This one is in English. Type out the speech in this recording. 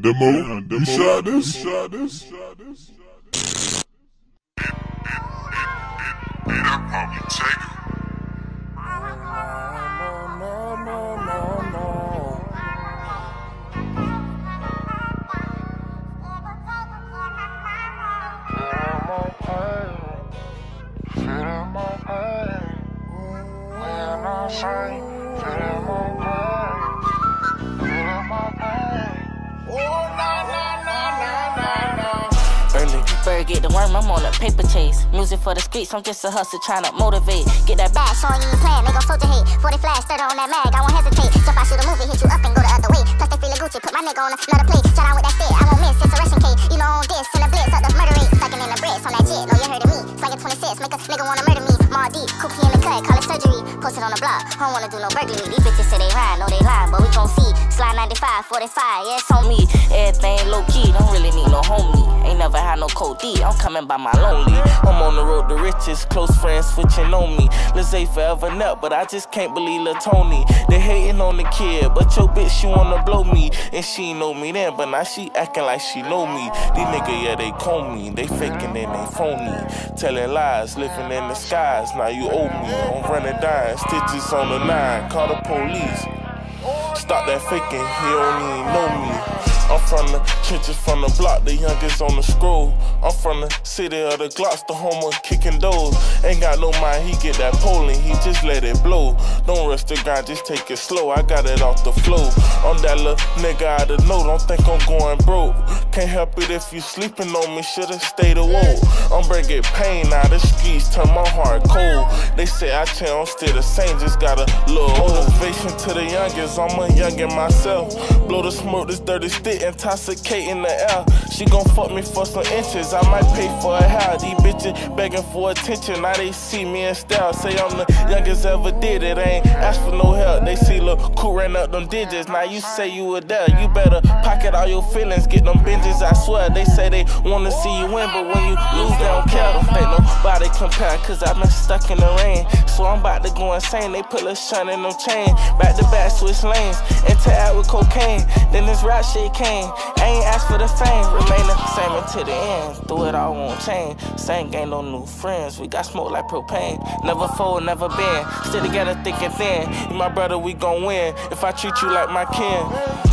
Demo, you shot this? That probably take it. Bird get the worm, I'm on a paper chase. Music for the streets, I'm just a hustler trying to motivate. Get that bag, showing you ain't playing, they gon' soldier hate. 40 flash, 30 on that mag, I won't hesitate. Jump out, shoot a movie, hit you up and go the other way. Plus they feelin' Gucci, put my nigga on another plate. Shout out with that stick, I won't miss, it's a Russian cake. You know on this, in the blitz, up the murder rate. Sucking in the bricks, on that jet, know you heard of me. Slanging 26, make a nigga wanna murder me. Mar deep, COOP in the cut, call it surgery. Posted on the block, I don't wanna do no burglary. These bitches say they rhyme, know they lying, but we gon' see. Slide 95, 45, yeah, it's on me. Everything low key, don't really need no homie. Ain't never had no code D, I'm coming by my lonely. I'm on the road to riches, close friends switching on me. Lizzie forever nut, but I just can't believe Lil Tony. They hating on the kid, but your bitch, she wanna blow me. And she know me then, but now she acting like she know me. These niggas, yeah, they call me. They faking and they phony. Telling lies, living in the skies. Now you owe me, I'm running dying. Stitches on the 9, call the police. Stop that faking, he don't even know me. I'm from the trenches, from the block, the youngest on the scroll. I'm from the city of the Glocks, the home of kicking doors. Ain't got no mind, he get that polling, he just let it blow. Don't rush the grind, just take it slow, I got it off the flow. I'm that little nigga out of know, don't think I'm going broke. Can't help it if you sleeping on me, should've stayed awoke. I'm bringing pain out the streets, turn my heart cold. They say I change, I'm still the same, just got a little motivation to the youngest, I'm a youngin' myself. Blow the smoke, this dirty stick, intoxicate in the air. She gon' fuck me for some inches, I might pay for her hair. These bitches begging for attention, now they see me in style. Say I'm the youngest ever did it, ain't ask for no help. They see Lil Cool ran up them digits, now you say you were there. You better pocket all your feelings, get them binges, I swear. They say they wanna see you win, but when you lose, they don't care. Don't make nobody compare, cause I've been stuck in the rain. So I'm about to go insane, they put Lil Shun in them chain. Back to back, switch lanes, interact with cocaine. Then this rap shit came, I ain't asked for the fame. Remain the same until the end, through it all won't change. Same ain't no new friends, we got smoke like propane. Never fold, never bend, still together thick and thin. You my brother, we gon' win, if I treat you like my kin.